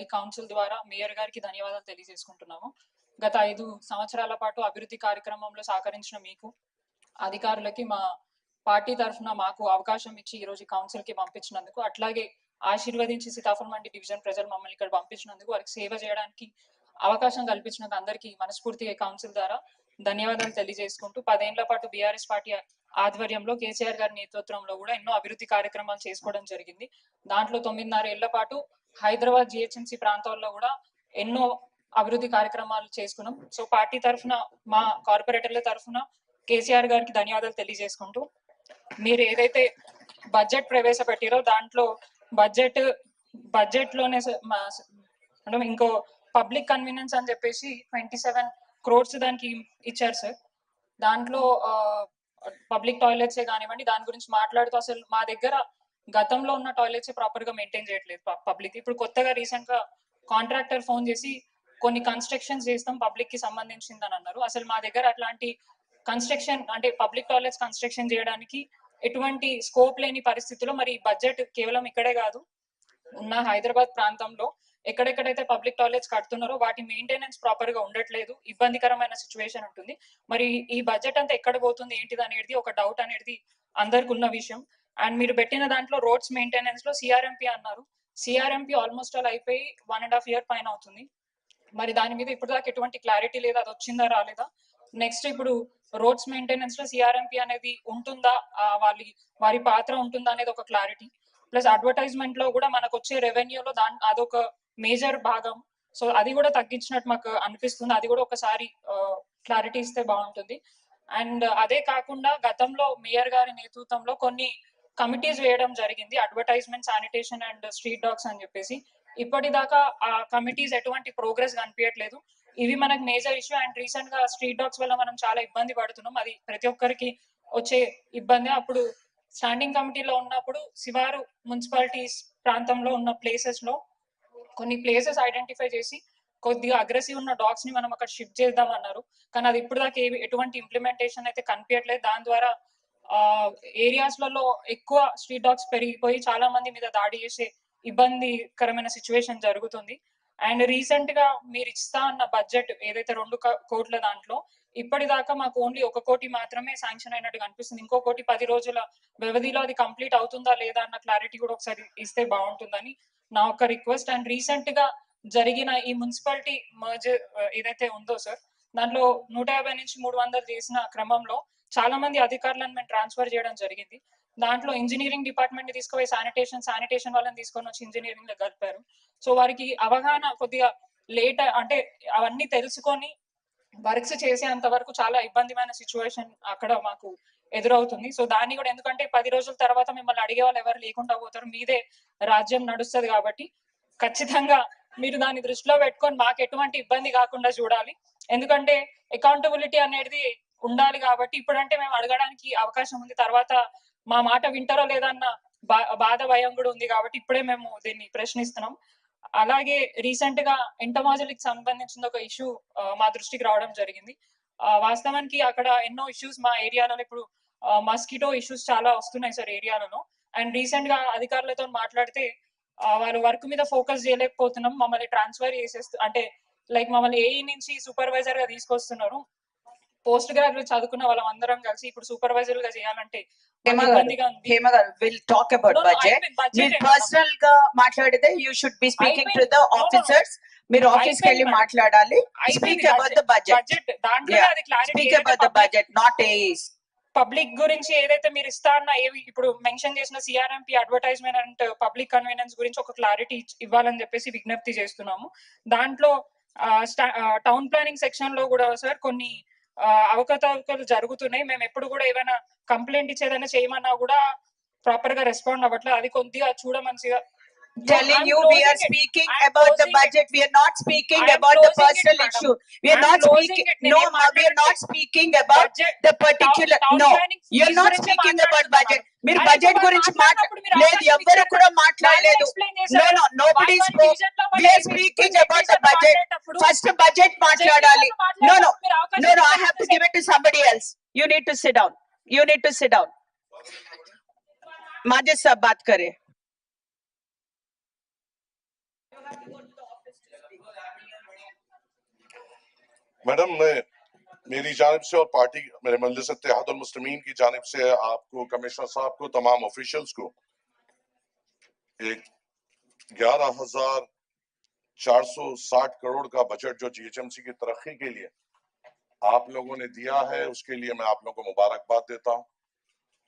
ఈ కౌన్సిల్ ద్వారా మేయర్ గారికి ధన్యవాదాలు తెలియజేసుకుంటున్నాము. గత 5 సంవత్సరాల పాటు అభివృద్ధి కార్యక్రమంలో సహకరించిన మీకు, అధికారులకి మా పార్టీ తరఫున మాకు అవకాశం ఇచ్చి ఈ రోజు కౌన్సిల్ కి పంపించినందుకు, అట్లాగే ఆశీర్వదించి సీతాఫల్ మండి డివిజన్ ప్రజలు మమ్మల్ని ఇక్కడ పంపించినందుకు, వారికి సేవ చేయడానికి అవకాశం కల్పించినందుకు అందరికీ మనస్ఫూర్తిగా కౌన్సిల్ ద్వారా ధన్యవాదాలు తెలియజేసుకుంటూ, 10 ఏళ్ల పాటు బీఆర్ఎస్ పార్టీ ఆధ్వర్యంలో కేసీఆర్ గారి నేతృత్వంలో కూడా ఎన్నో అభివృద్ధి కార్యక్రమాలు చేసుకోవడం జరిగింది. దాంట్లో 9.5 ఏళ్ల పాటు హైదరాబాద్ జిహెచ్ఎంసీ ప్రాంతాల్లో కూడా ఎన్నో అభివృద్ధి కార్యక్రమాలు చేసుకున్నాం. సో పార్టీ తరఫున, మా కార్పొరేటర్ల తరఫున కేసీఆర్ గారికి ధన్యవాదాలు తెలియజేసుకుంటూ, మీరు ఏదైతే బడ్జెట్ ప్రవేశపెట్టారో దాంట్లో బడ్జెట్ లోనే అంటే ఇంకో పబ్లిక్ కన్వీనియన్స్ అని చెప్పేసి 27 crores దానికి ఇచ్చారు సార్. దాంట్లో పబ్లిక్ టాయిలెట్స్ కానివ్వండి, దాని గురించి మాట్లాడుతూ అసలు మా దగ్గర గతంలో ఉన్న టాయిలెట్స్ ప్రాపర్ గా మెయింటైన్ చేయట్లేదు పబ్లిక్. ఇప్పుడు కొత్తగా రీసెంట్ గా కాంట్రాక్టర్ ఫోన్ చేసి కొన్ని కన్స్ట్రక్షన్స్ చేస్తాం పబ్లిక్ కి సంబంధించింది అని అన్నారు. అసలు మా దగ్గర అట్లాంటి కన్స్ట్రక్షన్ అంటే పబ్లిక్ టాయిలెట్స్ కన్స్ట్రక్షన్ చేయడానికి ఎటువంటి స్కోప్ లేని పరిస్థితుల్లో మరి బడ్జెట్ కేవలం ఇక్కడే కాదు, ఉన్న హైదరాబాద్ ప్రాంతంలో ఎక్కడెక్కడైతే పబ్లిక్ టాయిలెట్స్ కడుతున్నారో వాటి మెయింటెనెన్స్ ప్రాపర్ గా ఉండట్లేదు, ఇబ్బందికరమైన సిచ్యువేషన్ ఉంటుంది. మరి ఈ బడ్జెట్ అంతా ఎక్కడ పోతుంది ఏంటిది అనేది ఒక డౌట్ అనేది అందరికి ఉన్న విషయం. అండ్ మీరు పెట్టిన దాంట్లో రోడ్స్ మెయింటెనెన్స్ లో సిఆర్ఎంపీ అన్నారు. సిఆర్ఎంపీ ఆల్మోస్ట్ ఆల్ అయిపోయి 1.5 years పైన అవుతుంది. మరి దాని మీద ఇప్పుడు దాకా ఎటువంటి క్లారిటీ లేదా, అది వచ్చిందా రాలేదా. నెక్స్ట్ ఇప్పుడు రోడ్స్ మెయింటెనెన్స్ లో సిఆర్ఎంపీ అనేది ఉంటుందా, వారి పాత్ర ఉంటుందా అనేది ఒక క్లారిటీ. ప్లస్ అడ్వర్టైజ్మెంట్ లో కూడా మనకు వచ్చే రెవెన్యూలో అదొక మేజర్ భాగం. సో అది కూడా తగ్గించినట్టు మాకు అనిపిస్తుంది. అది కూడా ఒకసారి క్లారిటీ ఇస్తే బాగుంటుంది. అండ్ అదే కాకుండా గతంలో మేయర్ గారి నేతృత్వంలో కొన్ని కమిటీస్ వేయడం జరిగింది, advertisement, sanitation and street dogs అని చెప్పేసి. ఇప్పటిదాకా ఆ కమిటీస్ ఎటువంటి ప్రోగ్రెస్ కనిపించట్లేదు. ఇవి మనకు మేజర్ ఇష్యూ. అండ్ రీసెంట్ గా స్ట్రీట్ డాగ్స్ వల్ల మనం చాలా ఇబ్బంది పడుతున్నాం, అది ప్రతి ఒక్కరికి వచ్చే ఇబ్బంది. అప్పుడు స్టాండింగ్ కమిటీలో ఉన్నప్పుడు శివారు మున్సిపాలిటీస్ ప్రాంతంలో ఉన్న ప్లేసెస్ లో కొన్ని ప్లేసెస్ ఐడెంటిఫై చేసి కొద్దిగా అగ్రెసివ్ ఉన్న డాగ్స్ ని మనం అక్కడ షిఫ్ట్ చేద్దాం అన్నారు. కానీ అది ఇప్పుడు దాకా ఎటువంటి ఇంప్లిమెంటేషన్ అయితే కనిపించట్లేదు. దాని ద్వారా ఏరియాస్ లలో ఎక్కువ స్ట్రీట్ డాగ్స్ పెరిగిపోయి చాలా మంది మీద దాడి చేసే ఇబ్బందికరమైన సిచ్యువేషన్ జరుగుతుంది. అండ్ రీసెంట్ గా మీరు ఇస్తా అన్న బడ్జెట్ ఏదైతే 2 కోట్ల దాంట్లో ఇప్పటిదాకా మాకు ఓన్లీ 1 కోటి మాత్రమే శాంక్షన్ అయినట్టు కనిపిస్తుంది. ఇంకో కోటి 10 రోజుల వ్యవధిలో అది కంప్లీట్ అవుతుందా లేదా అన్న క్లారిటీ కూడా ఒకసారి ఇస్తే బాగుంటుందని నా ఒక రిక్వెస్ట్. అండ్ రీసెంట్ గా జరిగిన ఈ మున్సిపాలిటీ మర్జర్ ఏదైతే ఉందో సార్, దాంట్లో 150 నుంచి 300 చేసిన క్రమంలో చాలా మంది అధికారులను మేము ట్రాన్స్ఫర్ చేయడం జరిగింది. దాంట్లో ఇంజనీరింగ్ డిపార్ట్మెంట్ ని తీసుకుపోయి శానిటేషన్ వాళ్ళని తీసుకొని వచ్చి ఇంజనీరింగ్ లో కలిపారు. సో వారికి అవగాహన కొద్దిగా లేట్, అంటే అవన్నీ తెలుసుకొని వర్క్స్ చేసేంత వరకు చాలా ఇబ్బందిమైన సిచ్యువేషన్ అక్కడ మాకు ఎదురవుతుంది. సో దాన్ని కూడా, ఎందుకంటే 10 రోజుల తర్వాత మిమ్మల్ని అడిగే వాళ్ళు ఎవరు లేకుండా పోతారు, మీదే రాజ్యం నడుస్తుంది కాబట్టి ఖచ్చితంగా మీరు దాన్ని దృష్టిలో పెట్టుకొని మాకు ఎటువంటి ఇబ్బంది కాకుండా చూడాలి. ఎందుకంటే అకౌంటబిలిటీ అనేది ఉండాలి కాబట్టి ఇప్పుడంటే మేము అడగడానికి అవకాశం ఉంది, తర్వాత మా మాట వింటారో లేదన్న బాధ భయం కూడా ఉంది కాబట్టి ఇప్పుడే మేము దీన్ని ప్రశ్నిస్తున్నాం. అలాగే రీసెంట్ గా ఎంటమాలజీకి సంబంధించిన ఒక ఇష్యూ మా దృష్టికి రావడం జరిగింది. వాస్తవానికి అక్కడ ఎన్నో ఇష్యూస్ మా ఏరియాలో ఇప్పుడు మస్కిటో ఇష్యూస్ చాలా వస్తున్నాయి సార్ ఏరియాలలో. అండ్ రీసెంట్ గా అధికారులతో మాట్లాడితే వాళ్ళు వర్క్ మీద ఫోకస్ చేయలేకపోతున్నాం, మమ్మల్ని ట్రాన్స్ఫర్ చేసేస్తూ, అంటే లైక్ మమ్మల్ని ఏఈ నుంచి సూపర్వైజర్ గా తీసుకొస్తున్నారు. పోస్ట్ గ్రాడ్యుయేట్ చదువుకున్న వాళ్ళం అందరం కలిసి ఇప్పుడు సూపర్వైజర్ గా చేయాలంటే హేమ గారు విల్ టాక్ అబౌట్ బడ్జెట్. మీరు పర్సనల్ గా మాట్లాడితే you should be speaking to the officers. మీరు ఆఫీస్ కి వెళ్ళి మాట్లాడాలి. Speak about the budget. Speak about the budget, not AEs. Public గురించి ఏదైతే మీరు ఇస్తా అన్న ఏవి ఇప్పుడు మెన్షన్ చేసిన CRMP, advertisement and public convenience గురించి ఒక క్లారిటీ ఇవ్వాలని చెప్పేసి విజ్ఞప్తి చేస్తున్నాము. దాంట్లో టౌన్ ప్లానింగ్ సెక్షన్ లో కూడా సార్ కొన్ని అవకతవకలు జరుగుతున్నాయి. మేము ఎప్పుడు కూడా ఏమైనా కంప్లైంట్ ఇచ్చేదైనా చేయమన్నా కూడా ప్రాపర్ గా రెస్పాండ్ అవ్వట్లేదు. అది కొద్దిగా చూడమంచిగా. Telling you we are speaking about the budget. We are not speaking about the personal issue. We are not speaking. No, we are not speaking about the particular. No, you are not speaking about budget. మీరు budget గురించి మాట్లాడలేదు, ఎవరు కూడా మాట్లాడలేదు. No, no, nobody spoke. We are speaking about the budget. First budget మాట్లాడాలి. No, no, no, no. I have to give it to somebody else. You need to sit down. You need to sit down. Majid साहब बात करें. Madam, मैं मेरी जानिब से और party मेरे मजलिस इत्तेहादुल मुस्लिमीन की जानिब से आपको, कमिश्नर साहब को, तमाम ऑफिशियल्स को एक 11,460 करोड़ का बजट जो जीएचएमसी की तरक्की के लिए आप लोगों ने दिया है, उसके लिए मैं आप लोगों को मुबारकबाद देता हूं।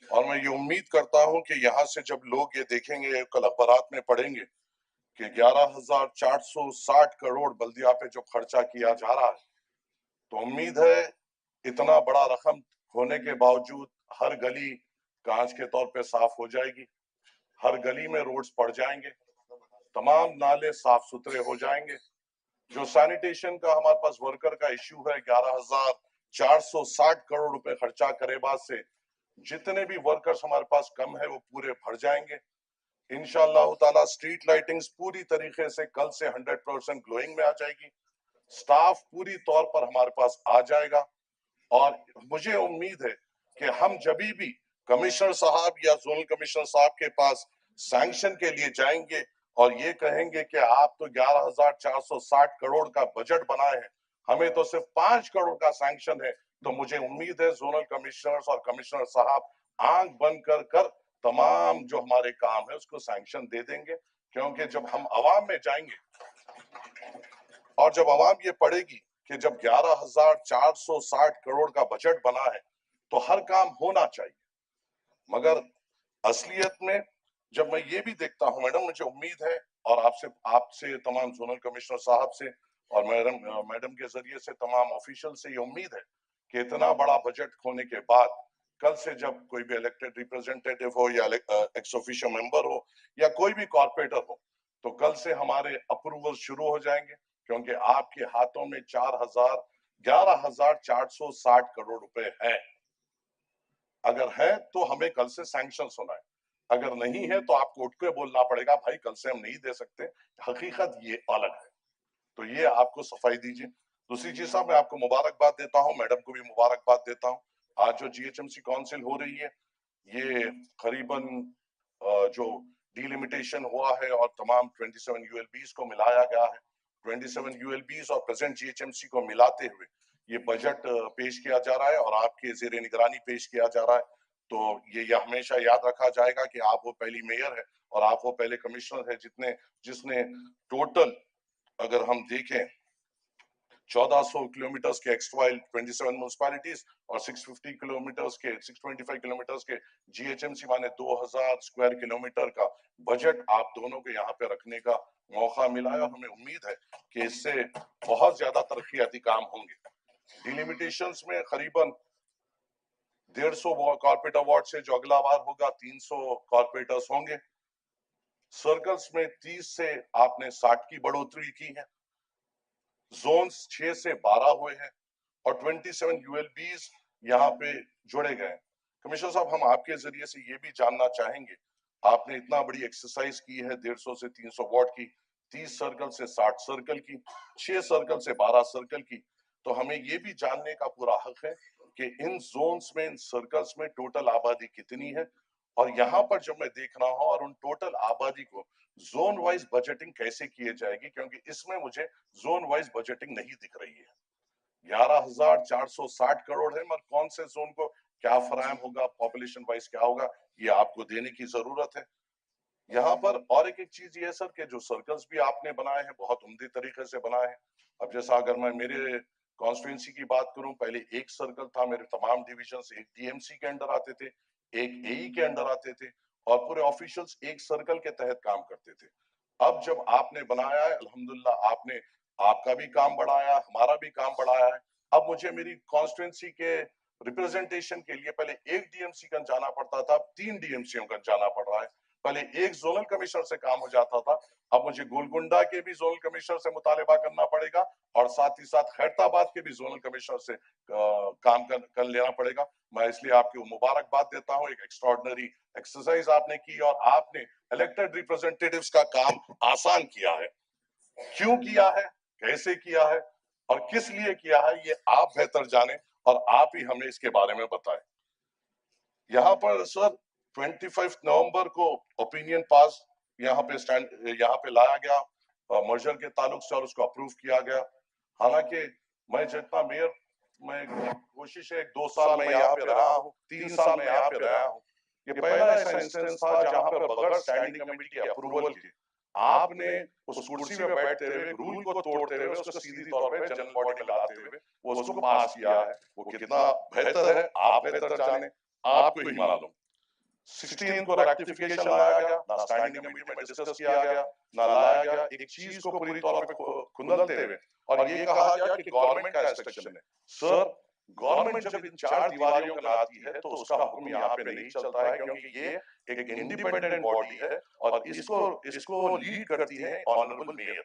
और मैं ये उम्मीद करता हूं कि यहाँ से जब लोग ये देखेंगे, कल अखबारात में पढ़ेंगे कि 11,460 करोड़ बल्दिया पे जो खर्चा किया जा रहा है, तो उम्मीद है इतना बड़ा रकम होने के बावजूद हर गली कांच के तौर पे साफ हो जाएगी, हर गली में रोड्स पड़ जाएंगे, तमाम नाले साफ सुथरे हो जाएंगे। जो सैनिटेशन का हमारे पास वर्कर का इश्यू है, 11,460 करोड़ रुपए खर्चा करे बाद से जितने भी वर्कर्स हमारे पास कम है वो पूरे भर जाएंगे इंशाअल्लाह ताला। स्ट्रीट लाइटिंग्स पूरी तरीके से कल से 100% ग्लोइंग में आ जाएगी, स्टाफ पूरी तौर पर हमारे पास आ जाएगा। और मुझे उम्मीद है कि हम जब भी कमिश्नर साहब या जोनल कमिश्नर साहब के पास सैंक्शन के लिए जाएंगे और ये कहेंगे कि आप तो 11,460 करोड़ का बजट बनाए हैं, हमें तो सिर्फ 5 करोड़ का सैंक्शन है, तो मुझे उम्मीद है जोनल कमिश्नर्स और कमिश्नर साहब आंख बंद कर तमाम जो हमारे काम है उसको सैंक्शन दे देंगे। क्योंकि जब हम अवाम में जाएंगे और जब अवाम ये पढ़ेगी कि जब 11,460 करोड़ का बजट बना है तो हर काम होना चाहिए, मगर असलियत में जब मैं ये भी देखता हूं मैडम, मुझे उम्मीद है और आपसे तमाम जोनल कमिश्नर साहब से और मैडम के जरिए से तमाम ऑफिशियल से ये उम्मीद है कि इतना बड़ा बजट होने के बाद कल से जब कोई भी इलेक्टेड रिप्रेजेंटेटिव हो या एक्स ऑफिशियो मेंबर हो या कोई भी कॉर्पोरेटर हो, तो कल से हमारे अप्रूवल शुरू हो जाएंगे, क्योंकि आपके हाथों में 11,460 करोड़ रुपए है। अगर है तो हमें कल से सैंक्शन सुनाए, अगर नहीं है तो आपको उठ के बोलना पड़ेगा भाई कल से हम नहीं दे सकते, हकीकत ये अलग है। तो ये आपको सफाई दीजिए। दूसरी चीज साहब, मैं आपको मुबारकबाद देता हूं, मैडम को भी मुबारकबाद देता हूं। आज जो जीएचएमसी काउंसिल हो रही है, ये करीबन जो डिलिमिटेशन हुआ है और तमाम 27 यूएलबीज को मिलाया गया है, 27 यूएलबीज और प्रेजेंट जीएचएमसी को मिलाते हुए ये बजट पेश किया जा रहा है और आपके जेर निगरानी पेश किया जा रहा है। तो ये हमेशा याद रखा जाएगा कि आप वो पहली मेयर है और आप वो पहले कमिश्नर है जिसने टोटल, अगर हम देखें, 1400 किलोमीटर के एक्सवाइल 27 म्युनिसिपैलिटीज और 625 किलोमीटर के जीएचएमसी माने 2000 स्क्वायर किलोमीटर का बजट आप दोनों के यहाँ पे रखने का मौका मिला है और हमें उम्मीद है कि इससे बहुत ज्यादा तरक्याती काम होंगे। डिलिमिटेशंस में करीबन 150 कॉर्पोरेट अवार्ड से जो अगला बार होगा 300 कॉर्पोरेटर्स होंगे। सर्कल्स में 30 से आपने 60 की बढ़ोतरी की है, जोन्स 6 से 12 हुए हैं और 27 यूएलबीज यहाँ पे जुड़े गए। कमिश्नर साहब, हम आपके जरिए से ये भी जानना चाहेंगे, आपने इतना बड़ी एक्सरसाइज की है, 150 से 300 वार्ड की, 30 सर्कल से 60 सर्कल की, 6 सर्कल से 12 सर्कल की, तो हमें ये भी जानने का पूरा हक है कि इन जोन्स में, इन सर्कल्स में टोटल आबादी कितनी है और यहाँ पर जब मैं देख रहा हूँ और उन टोटल आबादी को जोन वाइज बजटिंग कैसे किए जाएगी, क्योंकि इसमें मुझे जोन वाइज बजटिंग नहीं दिख रही है। 11,460 करोड़ है, मगर कौन से जोन को क्या फराहम होगा, पॉपुलेशन वाइज क्या होगा, ये आपको देने की जरूरत है यहाँ पर। और एक चीज ये है सर कि जो सर्कल्स भी आपने बनाए हैं बहुत उम्दे तरीके से बनाए हैं। अब जैसा अगर मैं मेरे कॉन्स्टिट्यूंसी की बात करूं, पहले एक सर्कल था, मेरे तमाम डिविजन एक डीएमसी के अंडर आते थे, एक एई के अंडर आते थे और पूरे ऑफिशियल्स एक सर्कल के तहत काम करते थे। अब जब आपने बनाया है, अल्हम्दुलिल्लाह, आपने आपका भी काम बढ़ाया, हमारा भी काम बढ़ाया है। अब मुझे मेरी कॉन्स्टिट्यूंसी के रिप्रेजेंटेशन के लिए पहले एक डीएमसी का जाना पड़ता था, अब 3 डीएमसीओ का जाना पड़ रहा है। पहले एक जोनल कमिश्नर से काम हो जाता था, अब मुझे गोलकुंडा के भी जोनल कमिश्नर से मुतालिबा करना पड़ेगा और साथ ही साथ खैरताबाद के भी जोनल कमिश्नर से काम कर लेना पड़ेगा। मैं इसलिए आपको मुबारकबाद देता हूं, एक एक्स्ट्राऑर्डिनरी एक्सरसाइज आपने की और आपने इलेक्टेड रिप्रेजेंटेटिव्स का काम आसान किया है। क्यों किया है, कैसे किया है और किस लिए किया है, ये आप बेहतर जाने और आप ही हमें इसके बारे में बताएं। यहाँ पर सर 25 नवंबर को ओपिनियन पास यहाँ पे लाया गया मर्जर के ताल्लुक से और उसको अप्रूव किया गया। हालांकि मैं जितना मेयर, मैं कोशिश है 2 साल में यहाँ पे रहा हूँ, 3 साल में यहाँ पे रहा हूँ, ये पहला ऐसा इंस्टेंस था जहां पर बगैर स्टैंडिंग कमेटी के अप्रूवल के आपने उस कुर्सी में बैठते हुए रूल को तोड़ते हुए उसको सीधी तौर पे जनरल बॉडी में लाते हुए वो उसको पास किया है। वो कितना बेहतर है आप बेहतर जाने, आपको ही मालूम। 16 को रेक्टिफिकेशन लाया गया, ना स्टैंडिंग कमेटी में डिस्कस किया गया, ना लाया गया, एक चीज को पूरी तौर पे खुंदलते हुए और ये कहा गया कि गवर्नमेंट का इंस्ट्रक्शन है। सर, गवर्नमेंट जब इन 4 दीवारियों में लाती है तो उसका हुक्म यहाँ पे नहीं चलता है, क्योंकि ये एक इंडिपेंडेंट बॉडी है और इसको लीड करती है ऑनरेबल मेयर,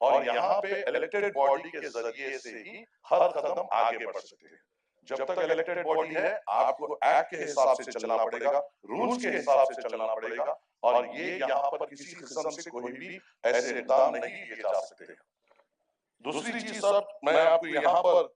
और यहाँ पे इलेक्टेड बॉडी के जरिए से ही हर कदम आगे बढ़ सकते हैं। जब तक इलेक्टेड बॉडी है आपको एक्ट के हिसाब से चलना पड़ेगा, रूल्स के हिसाब से चलना पड़ेगा, और ये यहाँ पर किसी किस्म से कोई भी ऐसे इक़दाम नहीं लिए जा सकते। दूसरी चीज सर, मैं आपको यहाँ पर